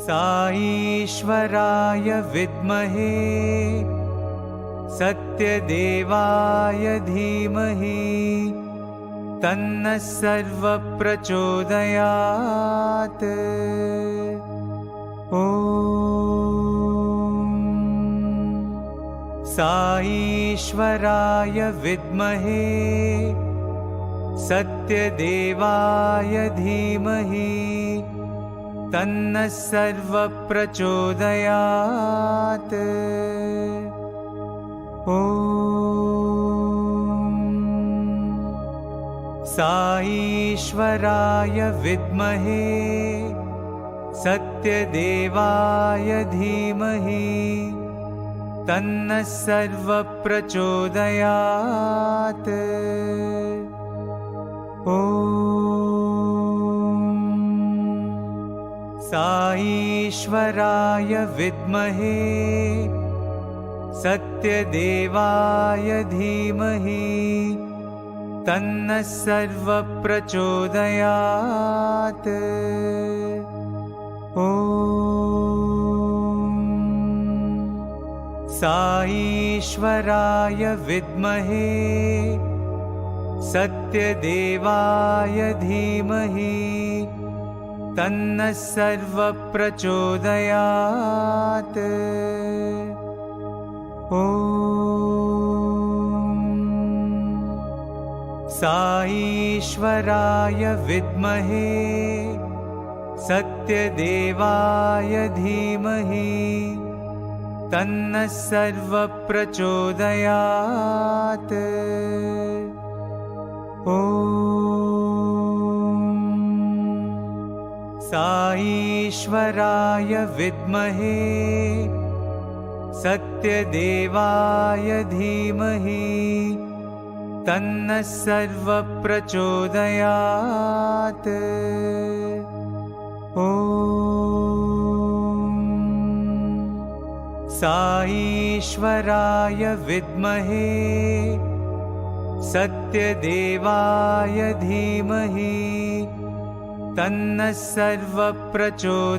साईश्वराय विद्महे सत्यदेवाय धीमहि तन्नः सर्वः प्रचोदयात्। ॐ साईश्वराय विद्महे सत्यदेवाय धीमहि तन्नः सर्वः प्रचोदयात्। ॐ साईश्वराय विद्महे सत्यदेवाय धीमहि तन्नः सर्वः प्रचोदयात्। ॐ साईश्वराय विद्महे सत्यदेवाय धीमहि तन्नः सर्वः प्रचोदयात्। ॐ साईश्वराय विद्महे सत्यदेवाय धीमहि तन्नः सर्वः प्रचोदयात्। ॐ साईश्वराय विद्महे सत्यदेवाय धीमहि तन्नः सर्वः प्रचोदयात्। ॐ साईश्वराय विद्महे सत्यदेवाय धीमहि तन्नः सर्वः प्रचोदयात्। ॐ साईश्वराय विद्महे सत्यदेवाय धीमहि तन्नः सर्वः प्रचोदयात्।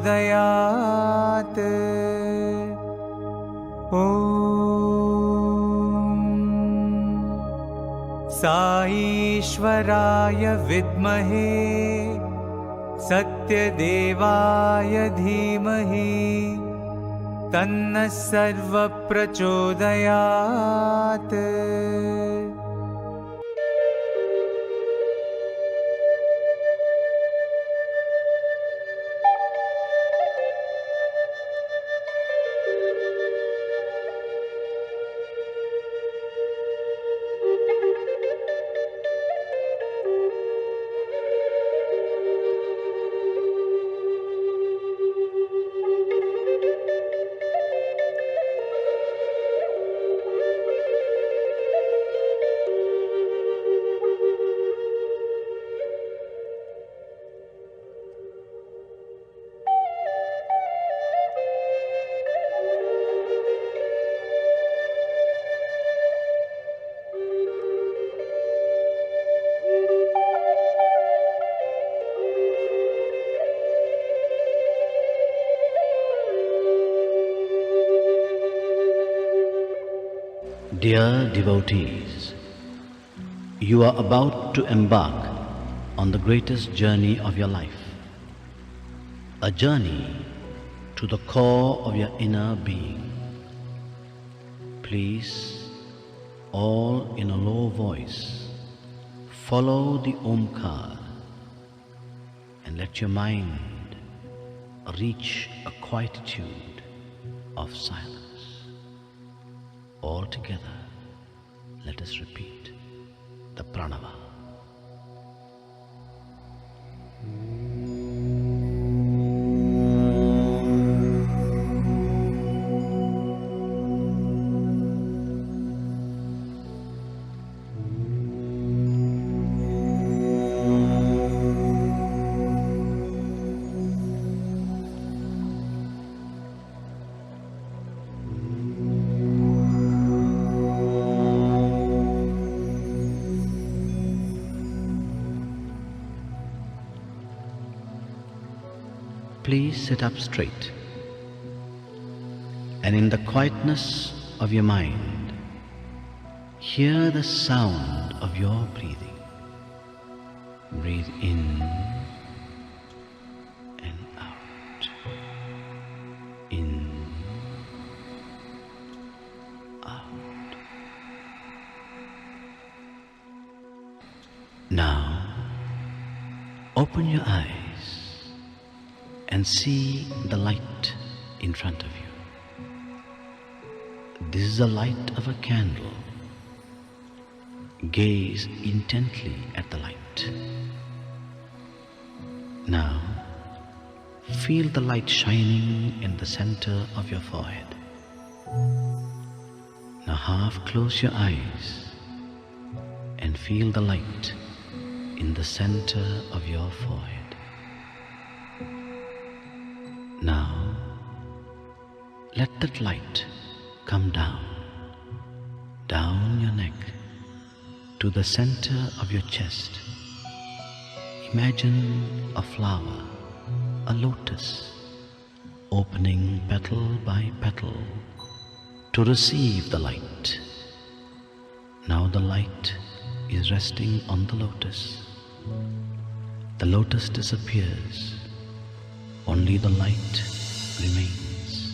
ॐ साईश्वराय विद्महे सत्यदेवाय धीमहि तन्नः सर्वः प्रचोदयात्। Dear devotees, you are about to embark on the greatest journey of your life, a journey to the core of your inner being. Please, all in a low voice, follow the Omkar and let your mind reach a quietude of silence. All together, let us repeat the Pranava. please sit up straight. And in the quietness of your mind, hear the sound of your breathing. Breathe in and out. In, out. Now, open your eyes and see the light in front of you. This is the light of a candle. Gaze intently at the light. Now, feel the light shining in the center of your forehead. Now half close your eyes and feel the light in the center of your forehead. Now, let that light come down your neck to the center of your chest. Imagine a flower, a lotus, opening petal by petal to receive the light. Now the light is resting on the lotus. The lotus disappears, only the light remains.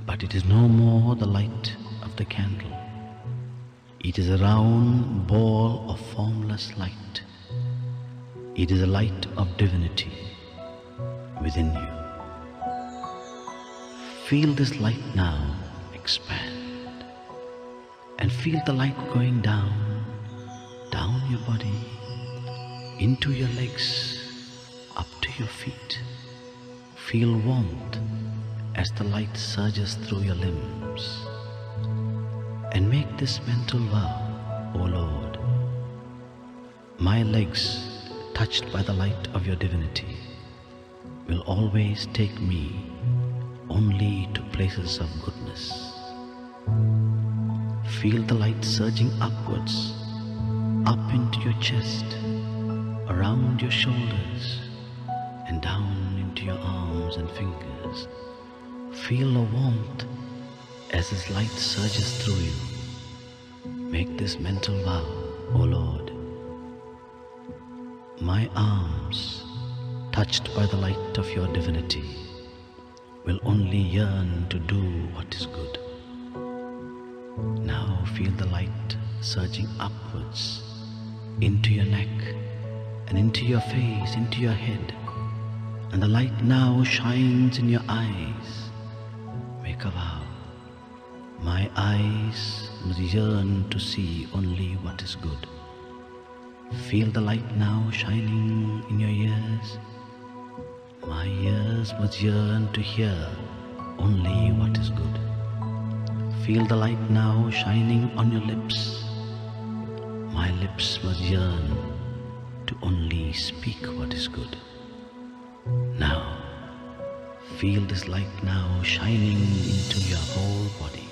But it is no more the light of the candle. It is a round ball of formless light. It is a light of divinity within you. Feel this light now expand, and feel the light going down your body, into your legs, up to your feet. Feel warmth as the light surges through your limbs. And make this mental vow, O Lord, my legs, touched by the light of your divinity, will always take me only to places of goodness. Feel the light surging upwards, up into your chest, around your shoulders, and down into your arms and fingers. Feel a warmth as this light surges through you. Make this mental vow, O Lord. My arms, touched by the light of your divinity, will only yearn to do what is good. Now feel the light surging upwards into your neck and into your face, into your head. And the light now shines in your eyes. Make a vow. My eyes must yearn to see only what is good. Feel the light now shining in your ears. My ears must yearn to hear only what is good. Feel the light now shining on your lips. My lips must yearn to only speak what is good. Now, feel this light now shining into your whole body.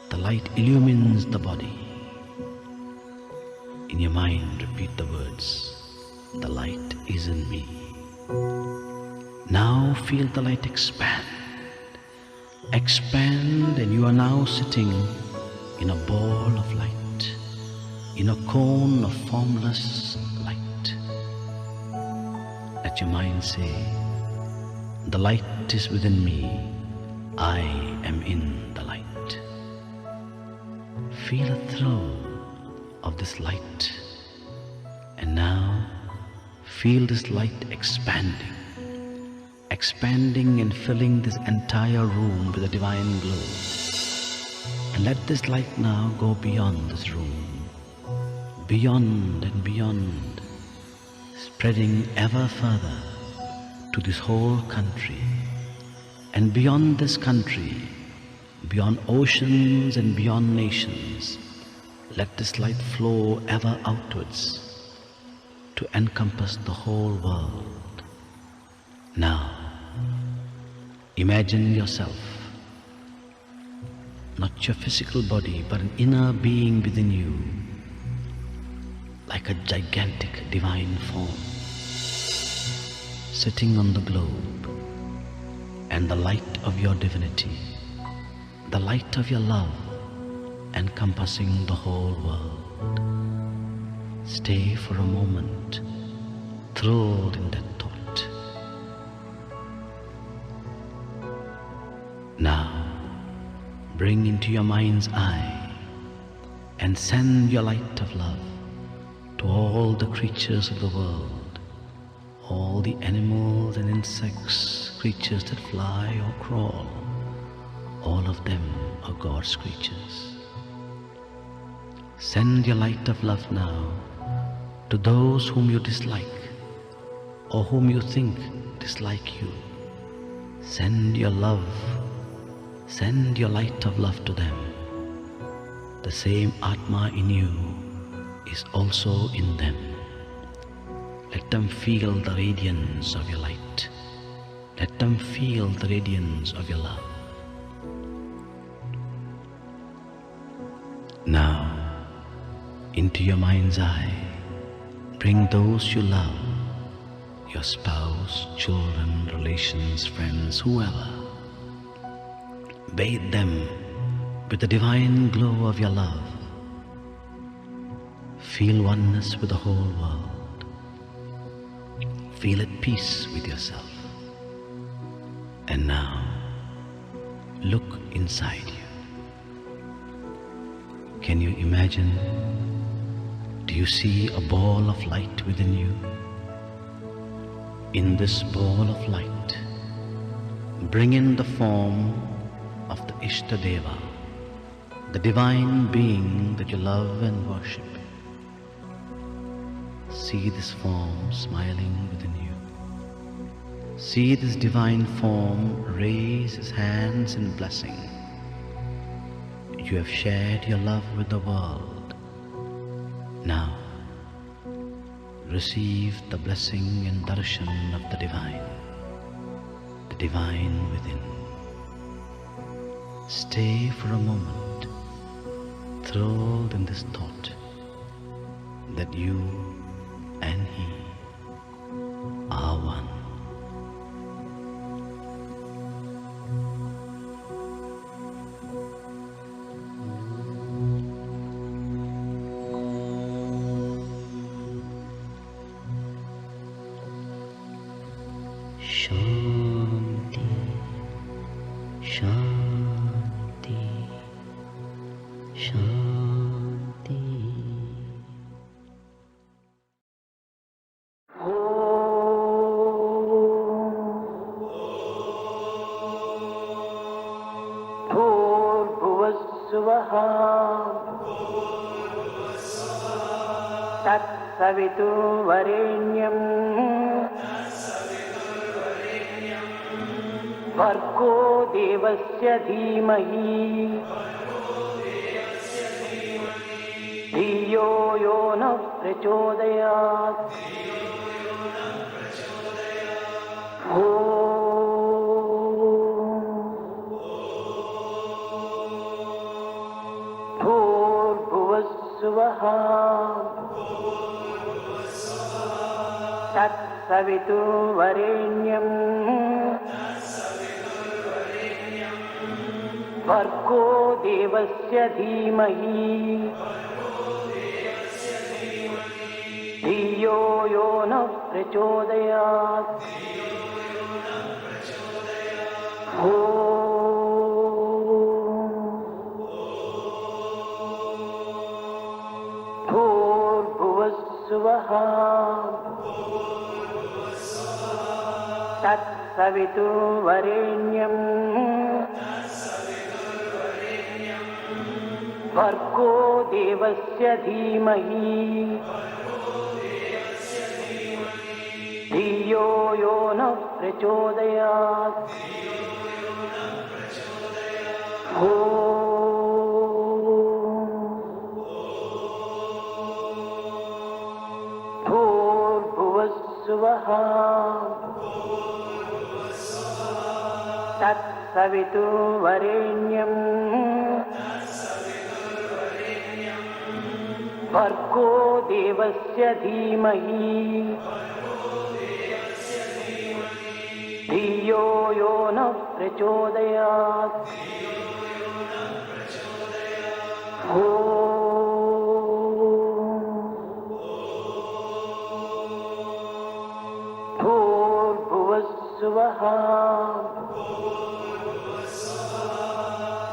The light illumines the body. In your mind, repeat the words, the light is in me. Now feel the light expand. Expand, and you are now sitting in a ball of light, in a cone of formless light. Let your mind say, the light is within me, I am in the light. Feel a thrill of this light, and now feel this light expanding and filling this entire room with a divine glow. And let this light now go beyond this room, beyond and beyond, spreading ever further to this whole country, and beyond this country, beyond oceans and beyond nations. Let this light flow ever outwards to encompass the whole world. Now, imagine yourself, not your physical body, but an inner being within you, like a gigantic divine form, sitting on the globe, and the light of your divinity, the light of your love, encompassing the whole world. Stay for a moment, thrilled in that thought. Now, bring into your mind's eye and send your light of love to all the creatures of the world, all the animals and insects, creatures that fly or crawl. All of them are God's creatures. Send your light of love now to those whom you dislike or whom you think dislike you. Send your love, send your light of love to them. The same Atma in you is also in them. Let them feel the radiance of your light. Let them feel the radiance of your love. Now, into your mind's eye, bring those you love, your spouse, children, relations, friends, whoever. Bathe them with the divine glow of your love. Feel oneness with the whole world. Feel at peace with yourself. And now, look inside you. Can you imagine? Do you see a ball of light within you? In this ball of light, bring in the form of the Ishtadeva, the divine being that you love and worship. See this form smiling within you. See this divine form raise his hands in blessing. You have shared your love with the world. Now, receive the blessing and darshan of the divine within. Stay for a moment, thrilled in this thought that you and he are one. Shanti, Shanti, Shanti. भूर्भुवस्सुवः तत्सवितुर्वरेण्यम् भर्गो देवस्य धीमहि धियो यो नः प्रचोदयात्। भूर्भुवस्सुवः तत्सवितुर्वरेण्यम् भर्गो देवस्य धीमहि धियो यो नः प्रचोदयात्। भूर्भुवस्सुवः तत्सवितुर्वरेण्यम् भर्गो देवस्य धीमहि धियो यो नः प्रचोदयात्। भूर्भुवस्सुवः तत्सवितुर्वरेण्यम् भर्गो देवस्य धीमहि प्रचोदयात् भूर्भुवस्सुवः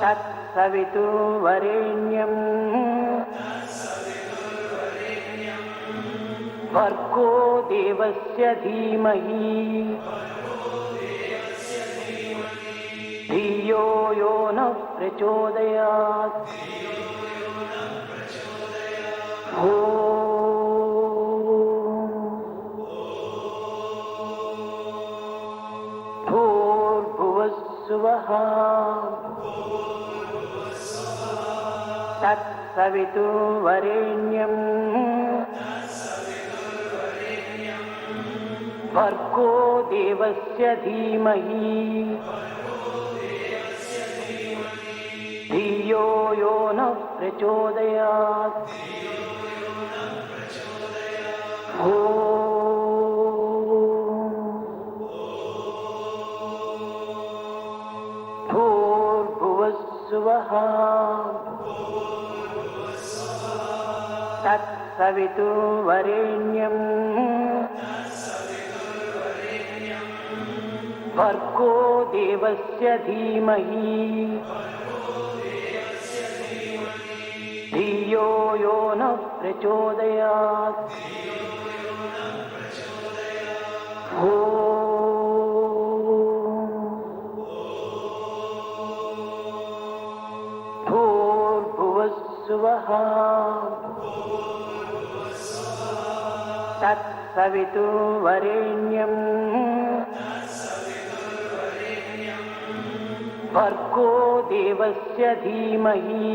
तत्सवितुर्वरेण्यम् भर्गो देवस्य धीमहि धियो यो नः प्रचोदयात् भूर्भुवस्सुवः तत्सवितुर्वरेण्यम् भर्गो देवस्य धीमहि धियो यो नः प्रचोदयात् भूर्भुवस्सुवः तत्सवितुर्वरेण्यम् भर्गो देवस्य धीमहि धियो यो नः प्रचोदयात् भूर्भुवस्सुवः तत्सवितुर्वरेण्यम् भर्गो देवस्य धीमहि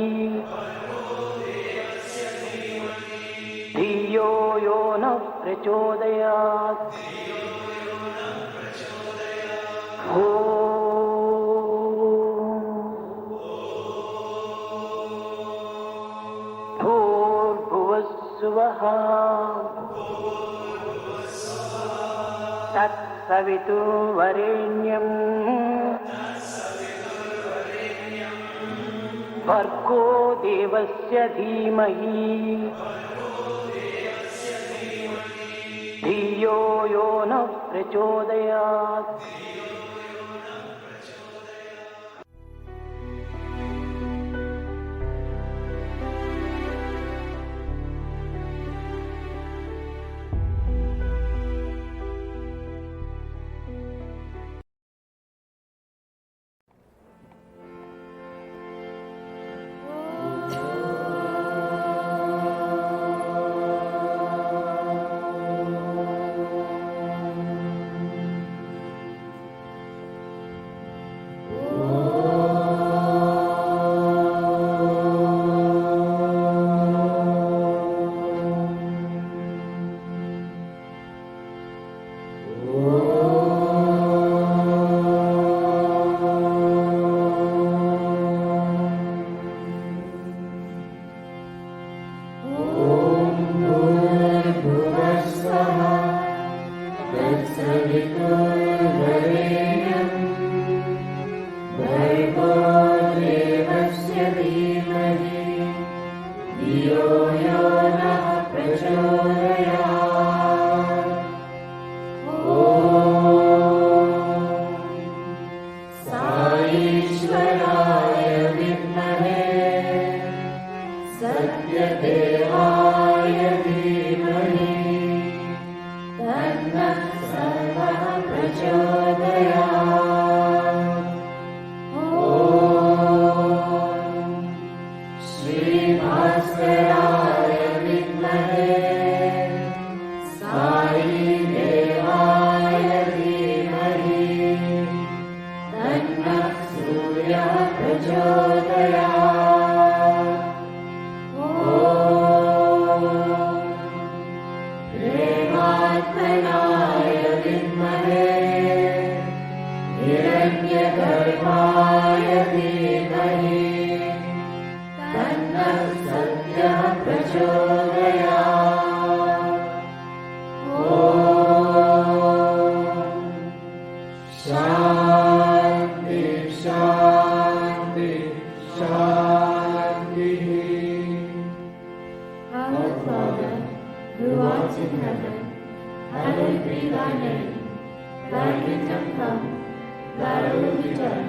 धियो यो नः प्रचोदयात् भूर्भुवस्सुवः तत्सवितुर्वरेण्यम् भर्गो देवस्य धीमहि धियो यो नः प्रचोदयात् Shanti. thy name. Thy kingdom come, thy will be done,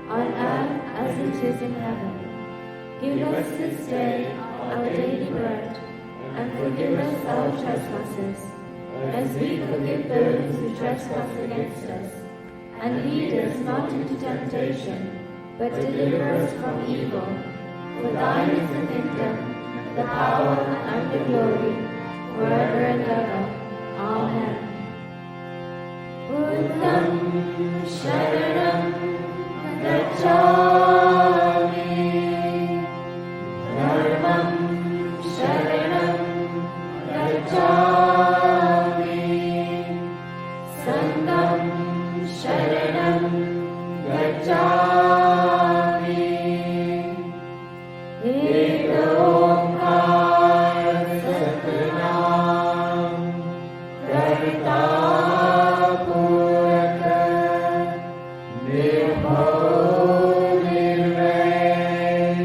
on earth as it is in heaven. Give us this day our daily bread, and forgive us our trespasses, as we forgive those who trespass against us. And lead us not into temptation, but deliver us from evil. For thine is the kingdom, the power, and the glory, forever and ever. Amen. Buddham Sharanam Gacchami, Dharmam Sharanam Gacchami, Sangham Sharanam Gacchami. Ek Omkar Satnam Karta Puraka Nirbhav Nirvair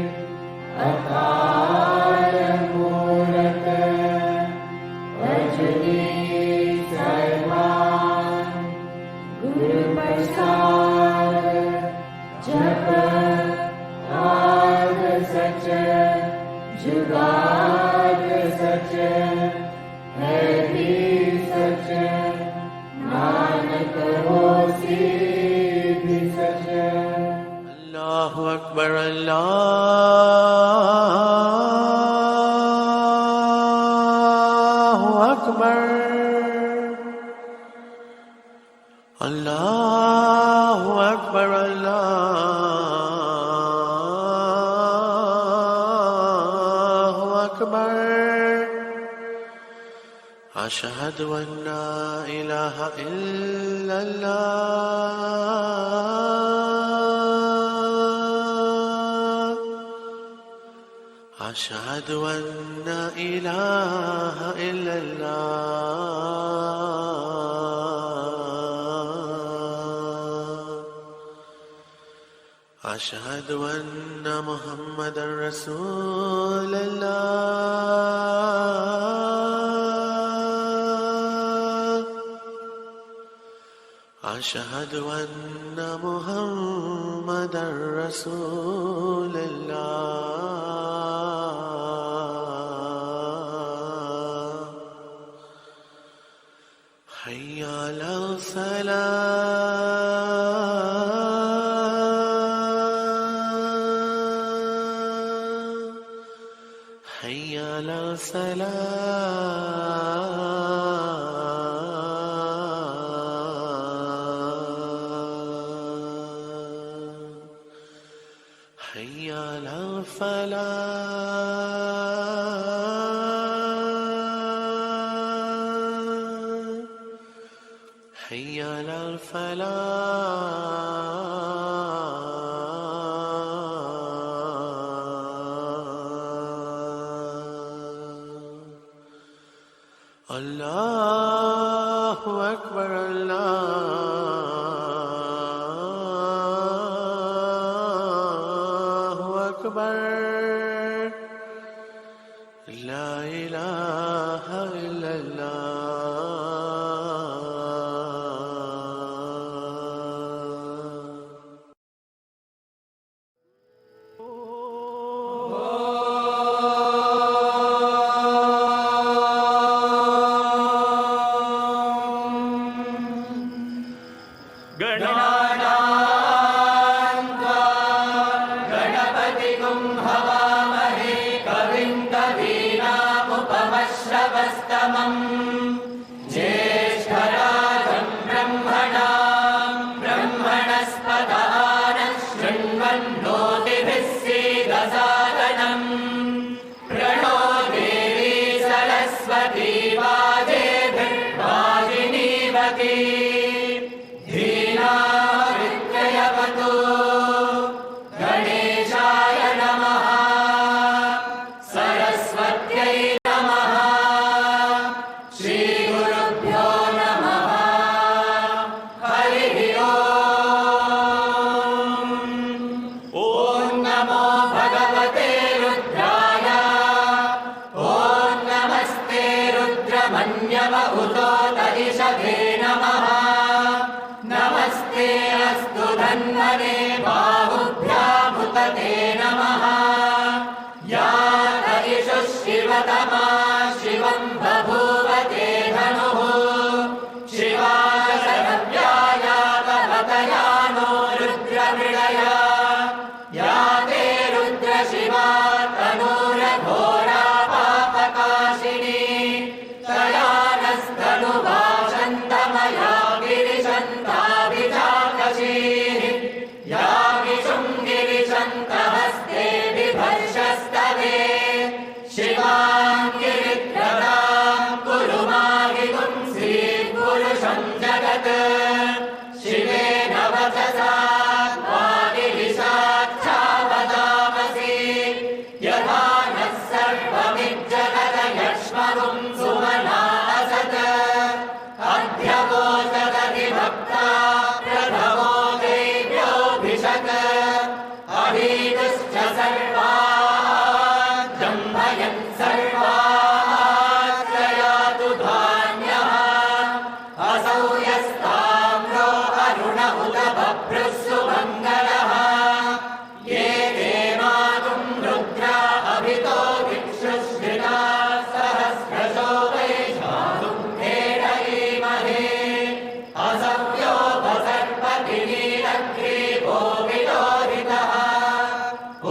Akala Murata Ajuni Sarvan Guru Prasad Japa Adha Sacha Jugad Sacha Hari Sacha Nanak Hosi Bhi Sacha. Allahu Akbar, Allahu Akbar, Allahu Akbar, Allahu Akbar. Ashhadu an la ilaha illallah. Ashhadu an la ilaha illallah. Ashhadu anna Muhammadan Rasulullah. Ashhadu anna Muhammadan Rasulullah. Hayya ala salah. Hayya ala salah. Hayya ala falah. Hayya ala falah. Allahu Akbar, Allahu Akbar. La ilaha illallah. गणानान्त्वा गणपतिगुं हवामहे कविं कवीनाम् नमोऽस्तु धन्वने बाहुभ्यामुत ते नमः या तरिषु शिवतमा शिवं बभूव ते धनुः Shiva शरव्यायातवतया no रुद्रमृळया या ते रुद्रशिवा तनूरघोरा पापकाशिनी तया नस्तनुभाषन्तमया गिरिशन्ताभिजाकशीः या विशुं गिरिशन्तहस्ते बिभर्षस्तवे शिवां गिरिध्रतां कुरु माहितुं श्रीपुरुषं जगत् शिवेन वचसा वागिरिशाच्छावदामसि यथा नः सर्वमिज्जगदयक्ष्मगुं सुमना असत् अध्यवोचदधिभक्ता प्रथमो देव्योऽभिषक् अभीतुश्च सर्वाः जम्भयन् सर्वाः त्रयातु धान्यः असौ यस्ताम्रो अरुण उत बभ्रुः सुमङ्गलः ये देवानुं रुद्रा अभितो दिक्षुश्रिता सहस्रशो वैशाखुं भेदयीमहे असव्योपसर्पतिनीलग्रीवो विलोहितः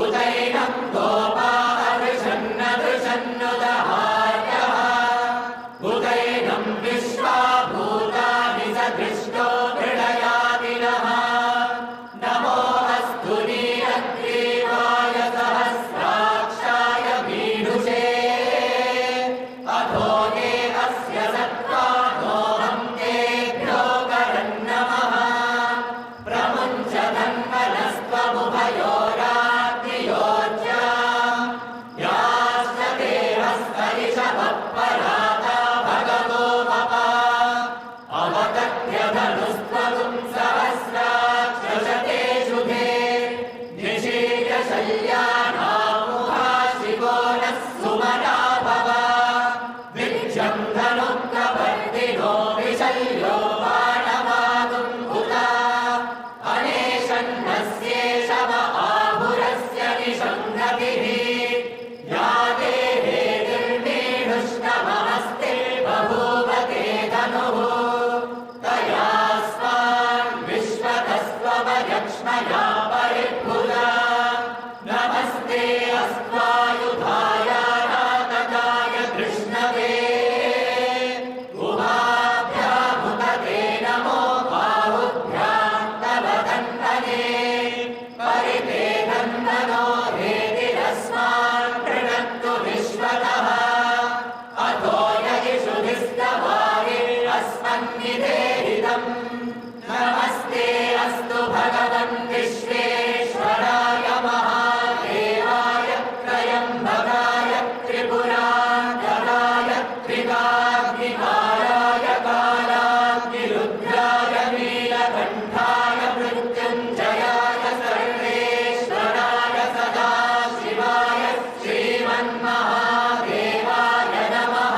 उदैनं गोपा अदृशन्नदृशन्नुदहार्यः उदैनं विश्वा भूतानि स दृष्टो मृळयादिनः नमो अस्तु नीलग्रीवाय सहस्राक्षाय मीढुषे अथो ये अस्य सत्त्वादोऽहं तेभ्यो करन्नमः प्रमुञ्च धन्वनस्त्वमुभयोराग्नियोज्या याश्च ते हस्तरिषभः पराता भगवो मपा अवतत्य धनुस्त्वगुं सहस्राक्षशते शुभे निशीर्य शय्यानामुहा शिवो नः सुमना भव विद्यं धनुप्रवर्तिनो विशल्यो बाणमातुं हुता अनेशन्नस्येषव आहुरस्य निषङ्गतिः या देहे निर्मीढुष्णमहस्ते बभूव ते धनुः तया स्वान् विश्वतस्त्वमयक्ष्मया परिभुजा नमस्ते अस्त्वायुधाय नाटकाय कृष्णवे उभाभ्यामुत ते नमो बाहुभ्यां तव धन्वने परिते धन्वनो हेतिरस्मान् कृणक्तु विश्वतः अथो ययिषुधिस्तवारिरस्मन्निधेहितम् नमस्ते अस्तु भगवन् विश्वेश्वराय महादेवाय त्रयम्बकाय त्रिपुरान्तकाय त्रिकाग्निकालाय कालाग्निरुद्राय नीलकण्ठाय मृत्युञ्जयाय सर्वेश्वराय सदाशिवाय श्रीमन्महादेवाय नमः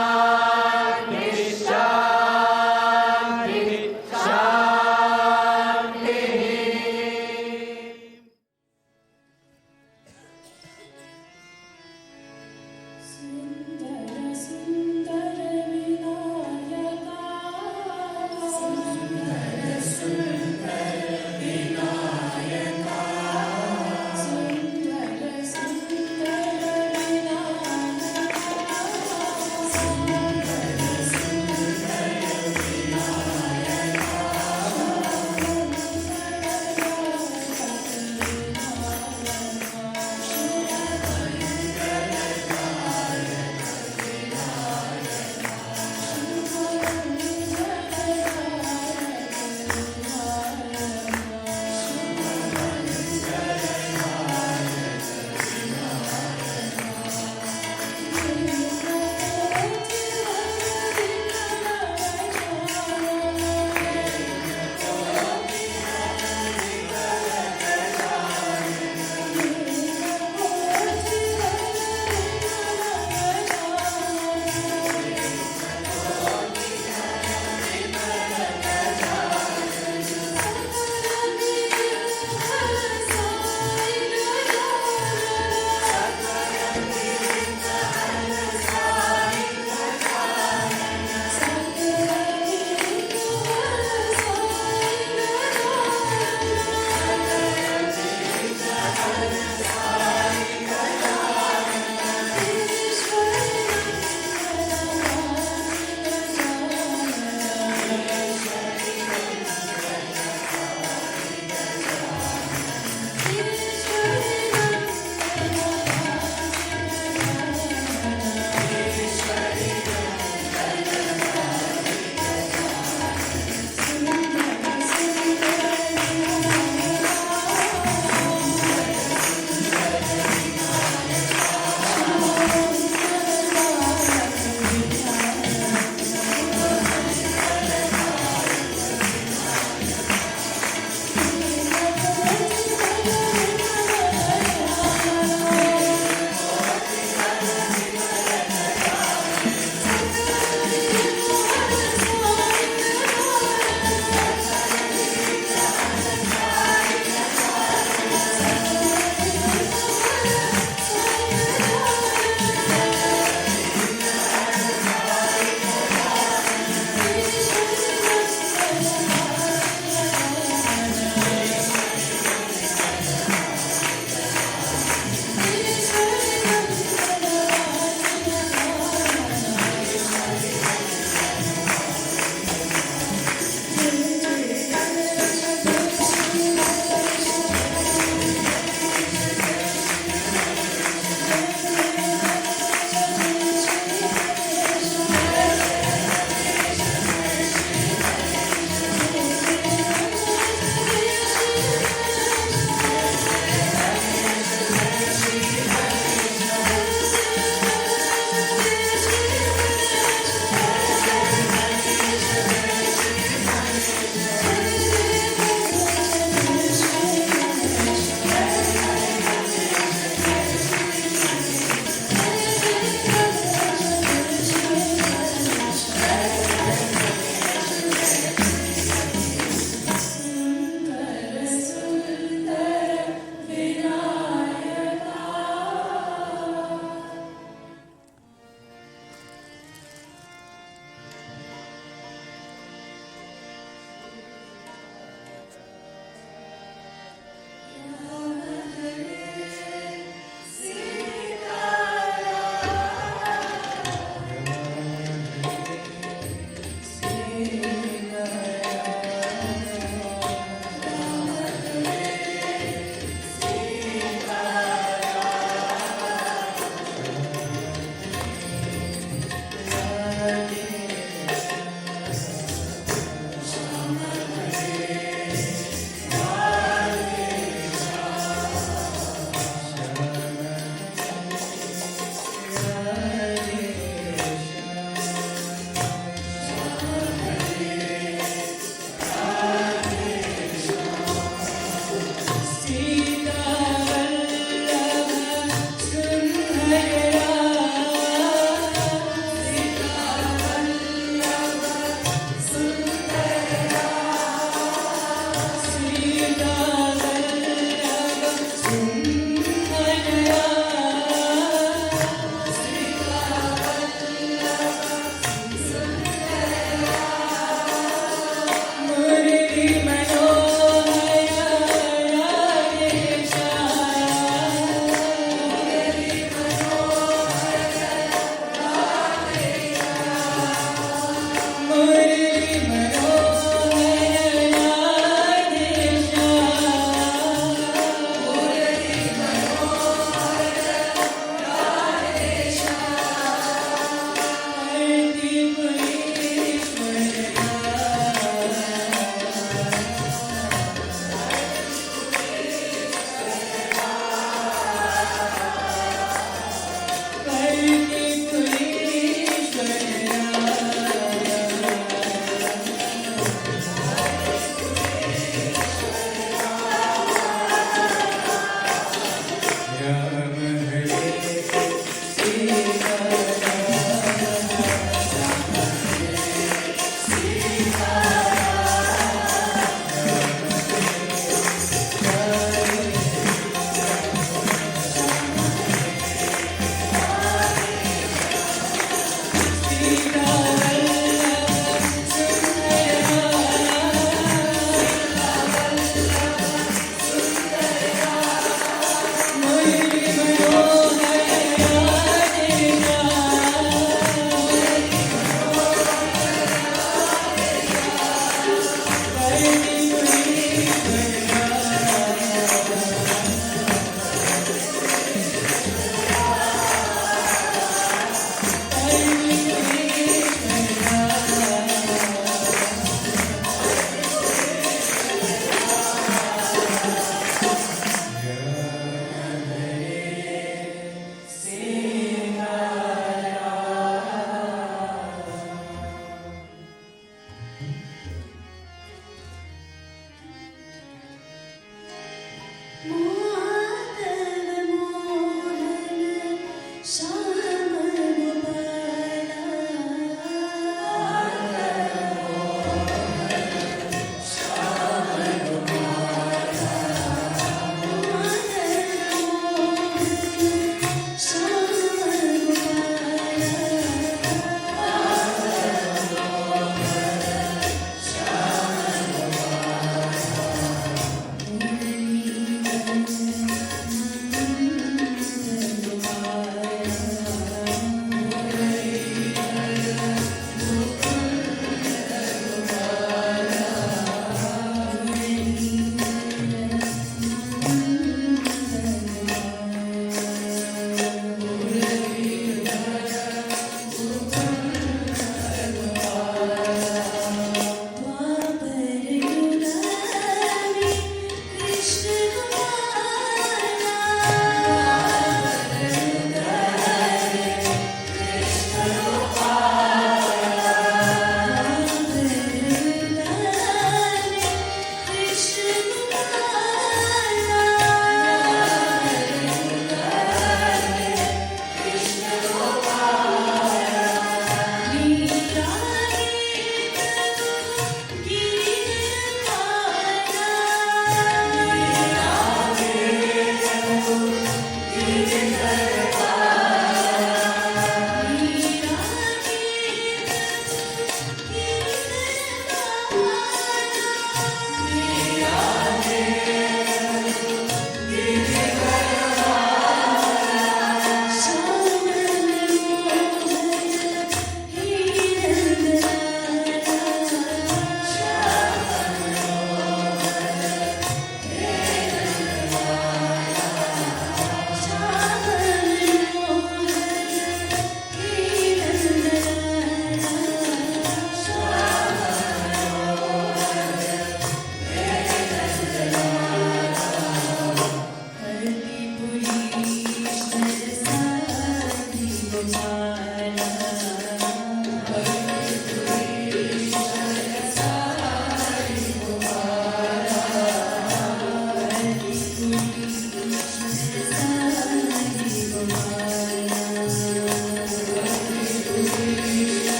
शान्ति शान्ति शान्तिः सुन्दर सुन्दर विनायका सुन्दर सुन्दर विनायका सुन्दर सुन्दर विनायका सुन्दर सुन्दर Vinayaka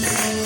Hare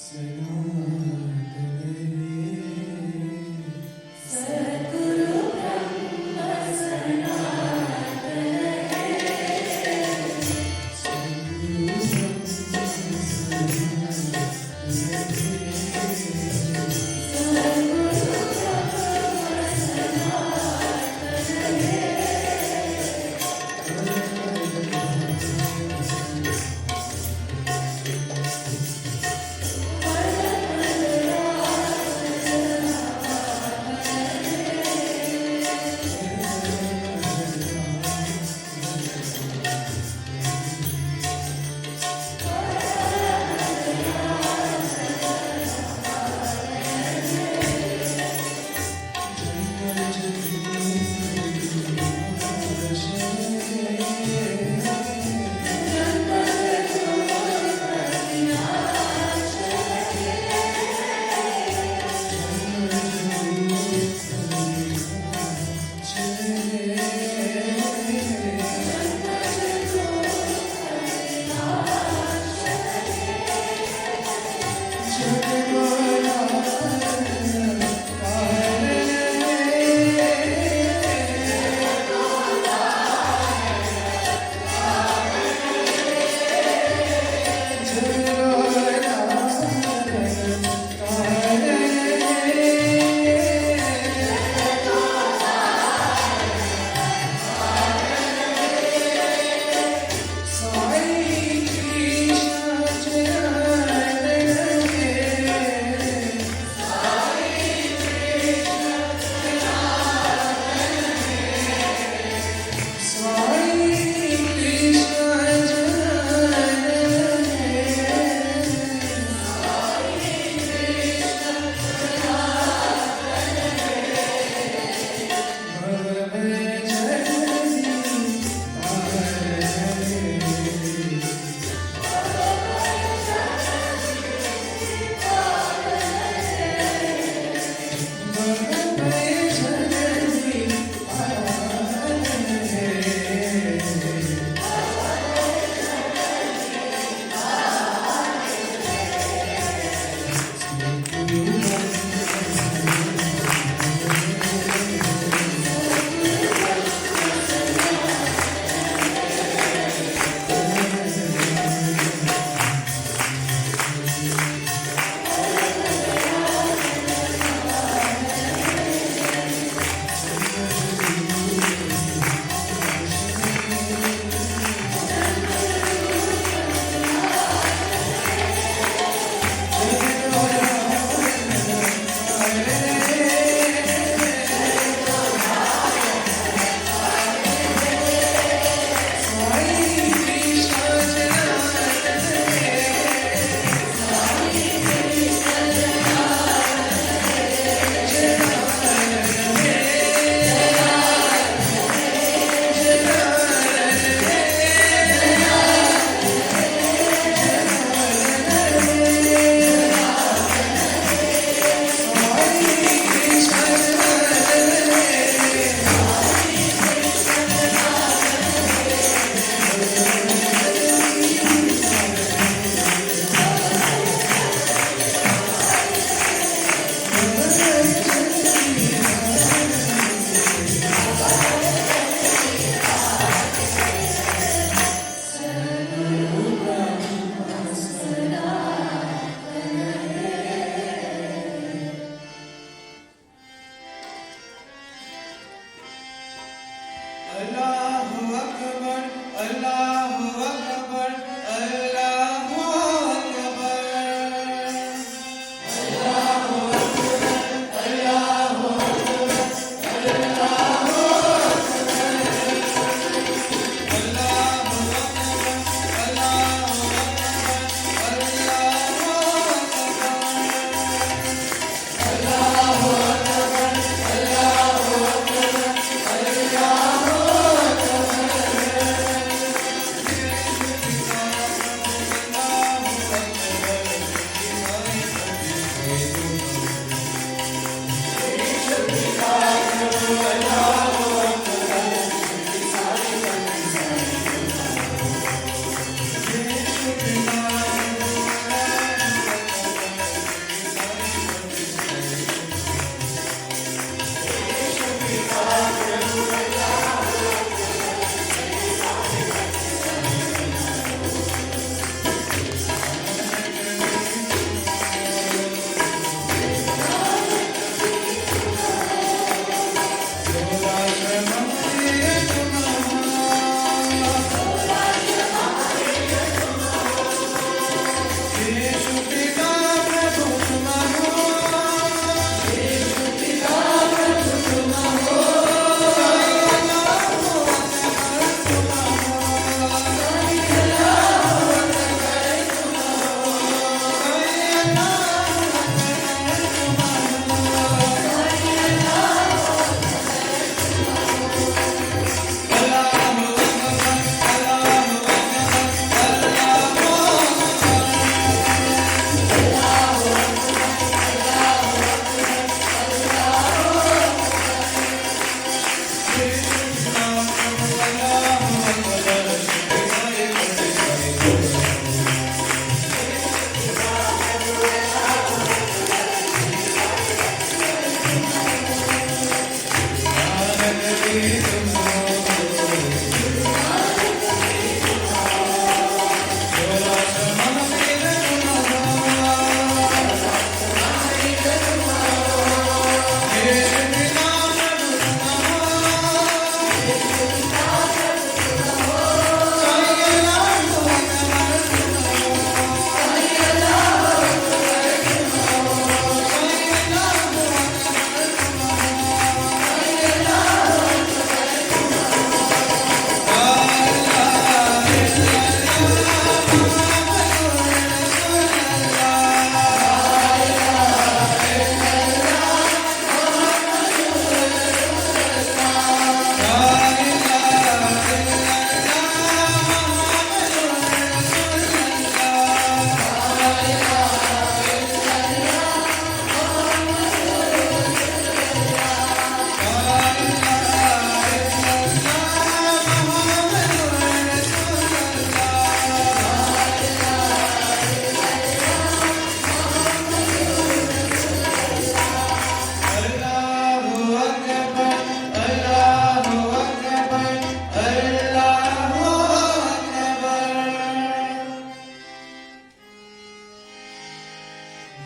Sai Krishna Jaya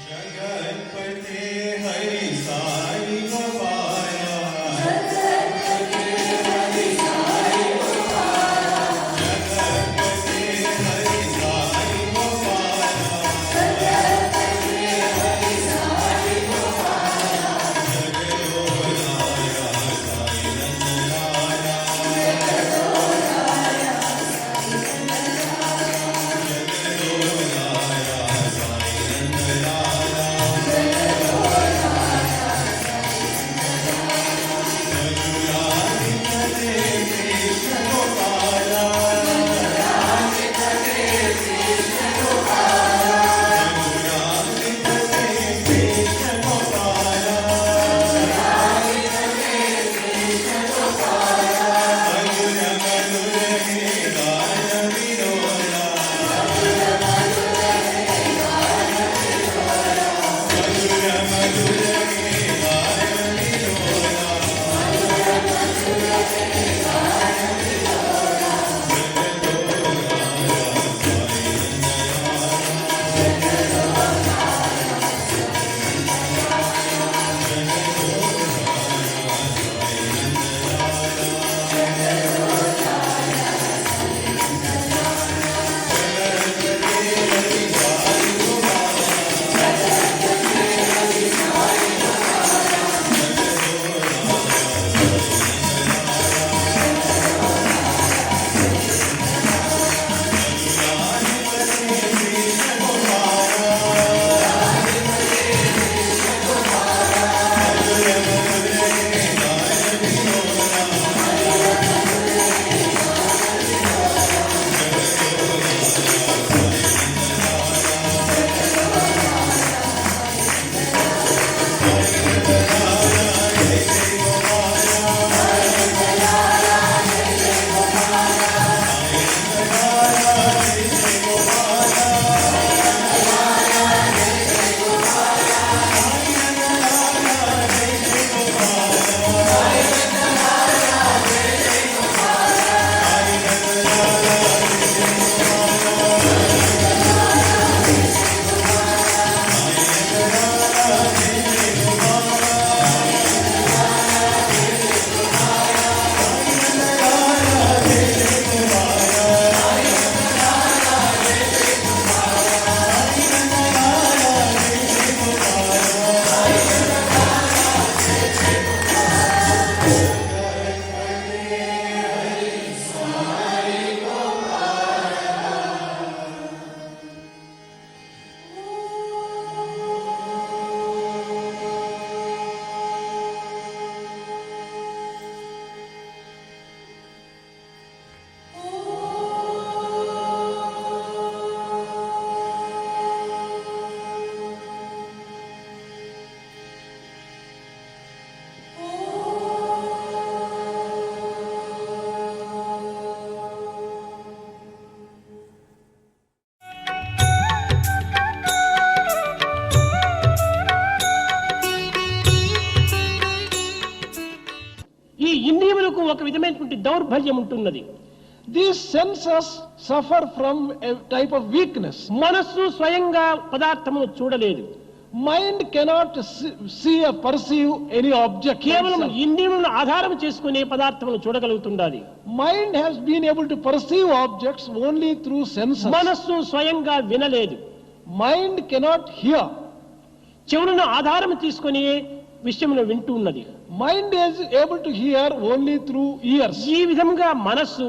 जगत्पते हरि साई गोपाला जगत्पते हरि साई गोपाला जगत्पते हरि साई गोपाला जगत्पते हरि साई गोपाला जगदो नारा साई नंदलाला जगतो राया जगदो नारा साई नंदलाला जगतो राया मधुराधिपते कृष्ण गोपाला जगत्पते कृष्ण गोपाला मधुराधिपते कृष्ण गोपाला जगत्पते कृष्ण गोपाला मधुर मधुर हे गान विनोदा मधुर मधुर हे गान विनोदा ఈ ఇంద్రియములకు ఒక విధమైనటువంటి దౌర్బల్యం ఉంటున్నది. These senses suffer from a type of weakness. మనస్సు స్వయంగా పదార్థమును చూడలేదు. Mind cannot see or perceive any object. కేవలం itself. ఇంద్రియములను ఆధారం చేసుకునే పదార్థమును చూడగలుగుతుండాలి. Mind has been able to perceive objects only through senses. మనస్సు స్వయంగా వినలేదు. Mind cannot hear. చెవులను ఆధారం తీసుకొని విషయమును వింటూ ఉన్నది. Mind is able to hear only through ears. ఈ విధంగా మనస్సు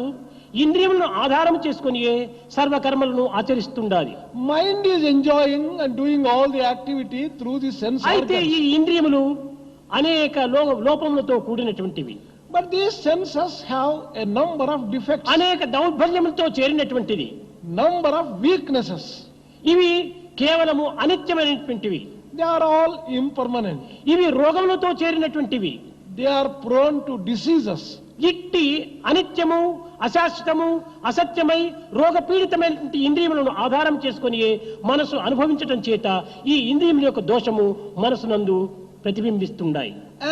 ఇంద్రియములను ఆధారం చేసుకొని సర్వకర్మలను ఆచరిస్తుండాలి. Mind is enjoying and doing all the activity through the sense అయితే ఈ organs. ఇంద్రియములు అనేక లోపములతో కూడినటువంటివి. But these senses have a number of defects, అనేక దౌర్బల్యములతో చేరినటువంటిది. number of weaknesses. ఇవి కేవలము అనిత్యమైనటువంటివి. They are all impermanent. ఇవి రోగములతో చేరినటువంటివి. They are prone to diseases. ఇట్టి అనిత్యము, అశాశ్వతము, అసత్యమై రోగపీడితమైనటువంటి ఇంద్రియములను ఆధారం చేసుకొని మనసు అనుభవించటం చేత ఈ ఇంద్రియముల యొక్క దోషము మనసునందు ప్రతిబింబిస్తున్నాయి.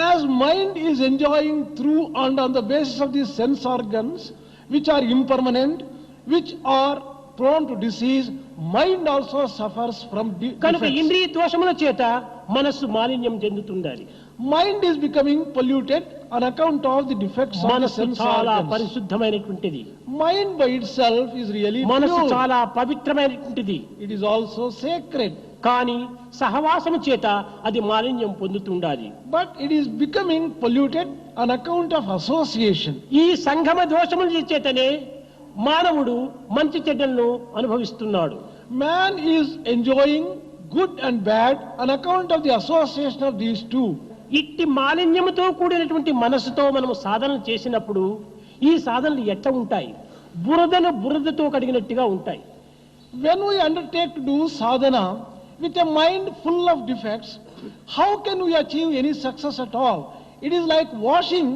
As mind is enjoying through and on the basis of these sense organs, which are impermanent, which are prone to disease, mind also suffers from కనుక defects. ఇంద్రియ దోషముల చేత మనస్సు మాలిన్యం చెందుతుండాలి. Mind is becoming polluted on account of the defects of the మనస్సు sense చాలా organs. పరిశుద్ధమైనటువంటిది. Mind by itself is really మనస్సు pure. చాలా పవిత్రమైనటువంటిది. It is also sacred. కానీ సహవాసము చేత అది మాలిన్యం పొందుతుండాలి. But it is becoming polluted on account of association. ఈ సంగమ దోషముల చేతనే మానవుడు మంచి చెడ్డలను అనుభవిస్తున్నాడు. Man is enjoying good and bad on account of the association of these two. ఇట్టి మాలిన్యముతో కూడినటువంటి మనస్సుతో మనము సాధనలు చేసినప్పుడు ఈ సాధనలు ఎట్లా ఉంటాయి? బురదను బురదతో కడిగినట్టుగా ఉంటాయి. When we undertake to do sadhana with a mind full of defects, how can we achieve any success at all? It is like washing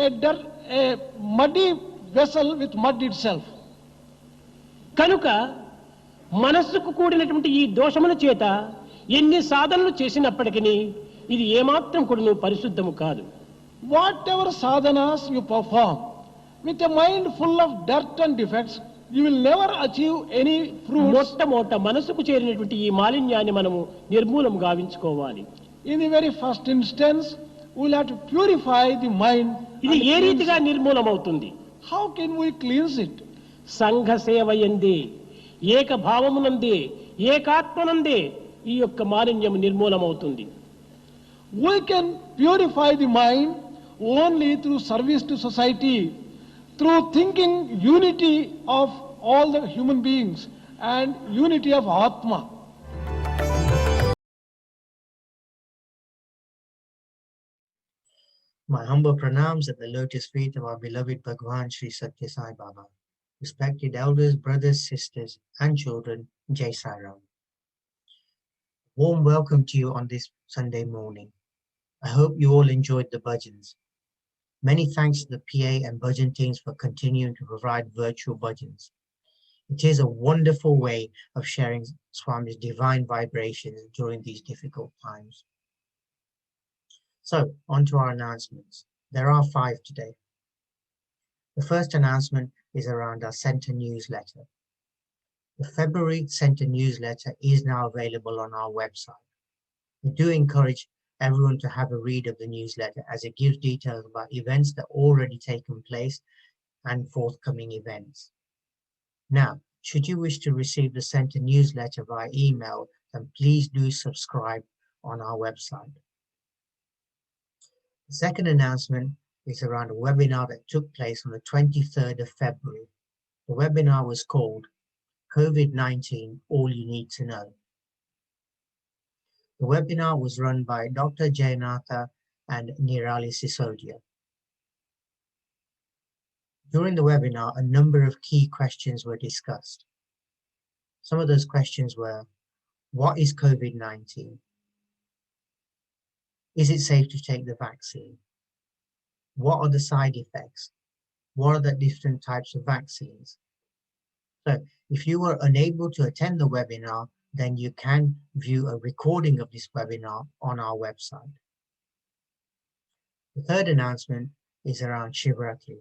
a muddy vessel with mud itself. కనుక మనస్సుకు కూడినటువంటి ఈ దోషముల చేత ఎన్ని సాధనలు చేసినప్పటికీ ఇది ఏమాత్రం కూడా పరిశుద్ధము కాదు. Whatever sadhanas you perform with a mind full of dirt and defects, you will never achieve any fruits. మొట్టమొదట మనసుకు చేరినటువంటి ఈ మాలిన్యాన్ని మనము నిర్మూలం గావించుకోవాలి. In the very first instance, we will have to purify the mind. ఇది and ఏ cleanse రీతిగా it. నిర్మూలం అవుతుంది? How can we cleanse it? సంఘ సేవయందే, ఏక భావమునందే, ఏకాత్మనందే ఈ యొక్క మాలిన్యం నిర్మూలం అవుతుంది. We can purify the mind only through service to society, through thinking unity of all the human beings and unity of Atma. My humble pranams at the lotus feet of our beloved Bhagwan Sri Satya Sai Baba. Respected elders, brothers, sisters, and children, Jai Sai Ram. Warm welcome to you on this Sunday morning. I hope you all enjoyed the bhajans. Many thanks to the PA and bhajan teams for continuing to provide virtual bhajans. It is a wonderful way of sharing Swami's divine vibrations during these difficult times. So, on to our announcements. There are 5 today. The first announcement is around our Centre newsletter. The February Centre newsletter is now available on our website. We do encourage everyone to have a read of the newsletter as it gives details about events that already taken place and forthcoming events. Now, should you wish to receive the Centre newsletter via email, then please do subscribe on our website. The second announcement is around a webinar that took place on the 23rd of February. The webinar was called COVID-19, All You Need to Know. The webinar was run by Dr. Jayanatha and Nirali Sisodia. During the webinar, a number of key questions were discussed. Some of those questions were, what is COVID-19? Is it safe to take the vaccine? What are the side effects? What are the different types of vaccines? So if you were unable to attend the webinar, then you can view a recording of this webinar on our website. The third announcement is around Shivratri.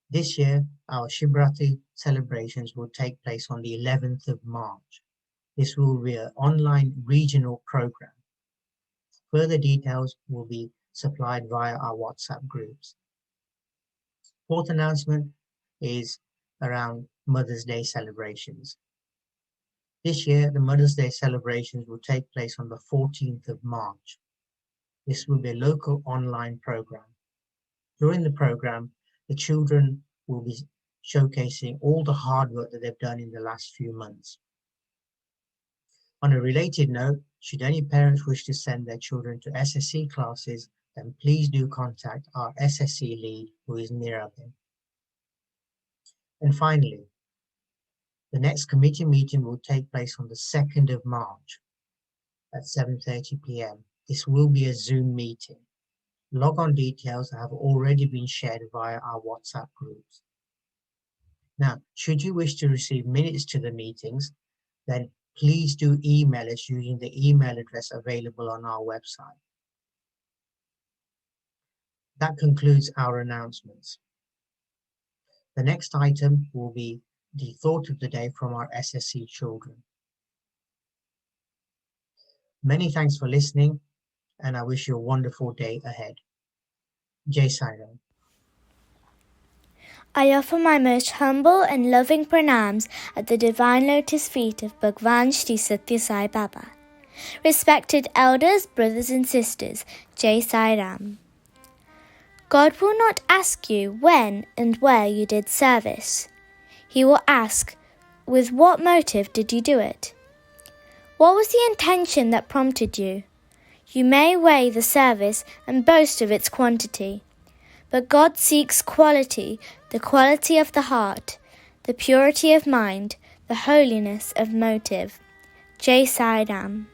This year, our Shivratri celebrations will take place on the 11th of March. This will be an online regional program. Further details will be supplied via our WhatsApp groups. Fourth announcement is around Mother's Day celebrations. This year, the Mother's Day celebrations will take place on the 14th of March. This will be a local online program. During the program, the children will be showcasing all the hard work that they've done in the last few months. On a related note, should any parents wish to send their children to SSC classes, then please do contact our SSC lead, who is Niraben. And finally, the next committee meeting will take place on the 2nd of March at 7:30 p.m. This will be a Zoom meeting. Log-on details have already been shared via our WhatsApp groups. Now, should you wish to receive minutes to the meetings, then please do email us using the email address available on our website. That concludes our announcements. The next item will be the thought of the day from our SSC children. Many thanks for listening, and I wish you a wonderful day ahead. Jai Sai Ram. I offer my most humble and loving pranams at the divine lotus feet of Bhagwan Shri Satya Sai Baba. Respected elders, brothers and sisters, Jai Sai Ram. God will not ask you when and where you did service. He will ask, with what motive did you do it? What was the intention that prompted you? You may weigh the service and boast of its quantity, but God seeks quality, the quality of the heart, the purity of mind, the holiness of motive. Jai Sai Ram.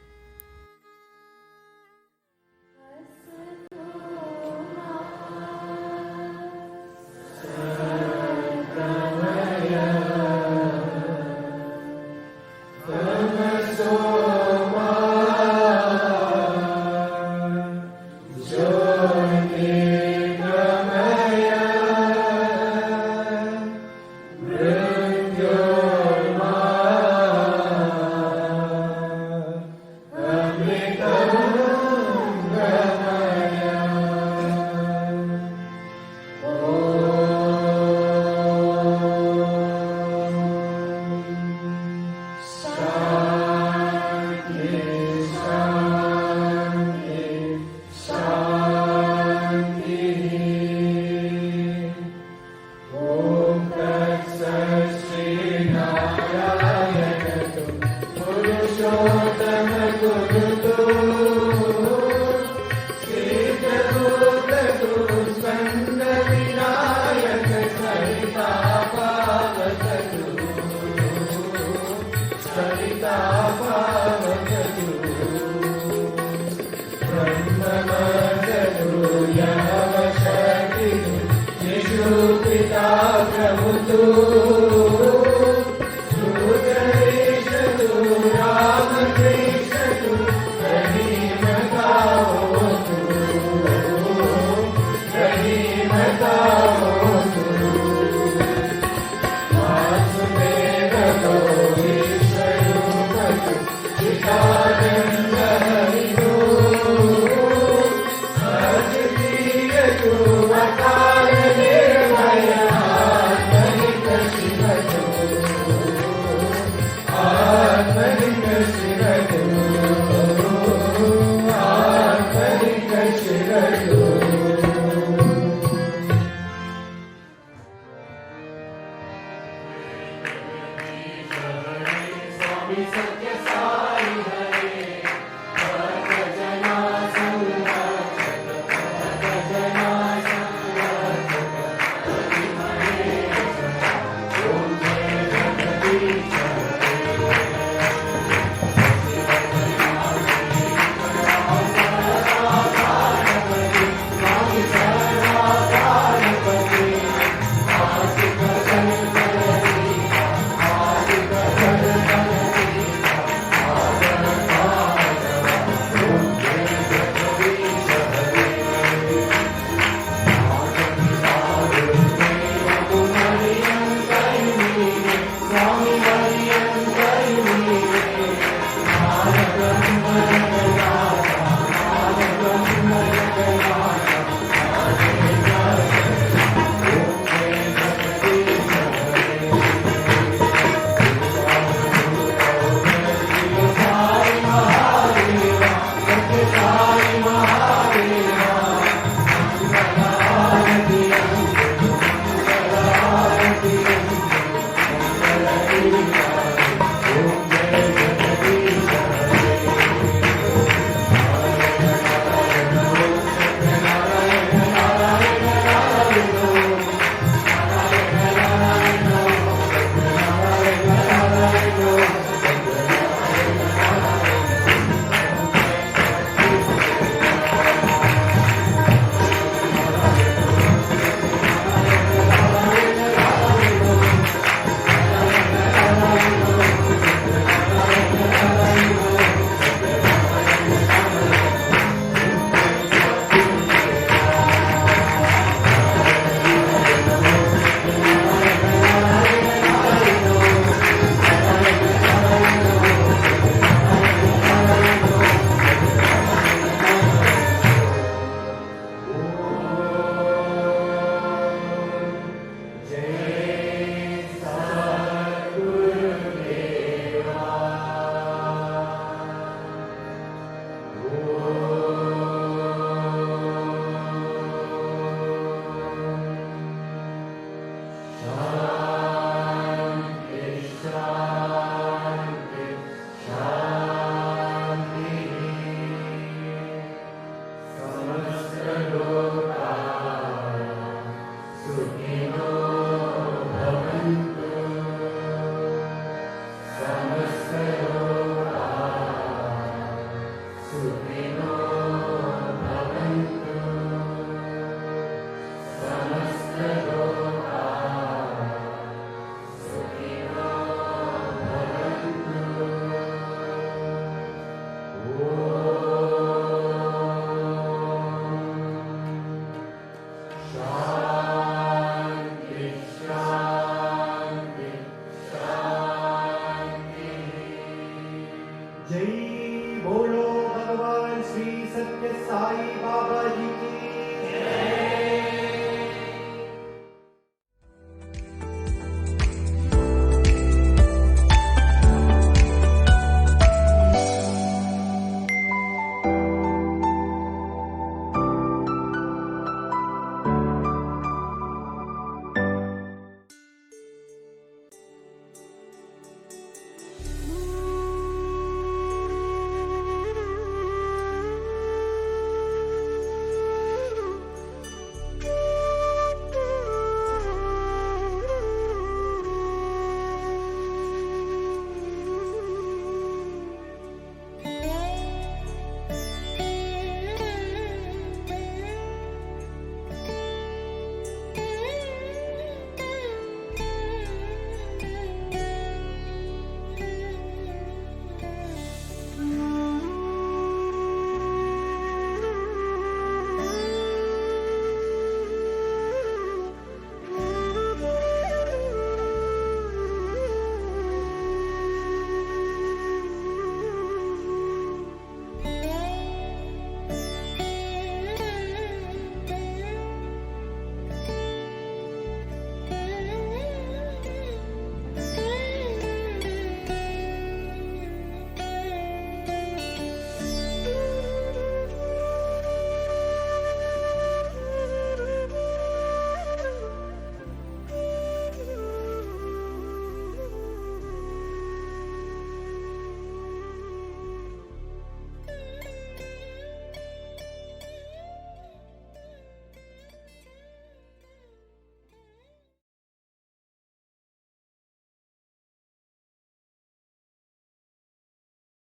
सुखिनो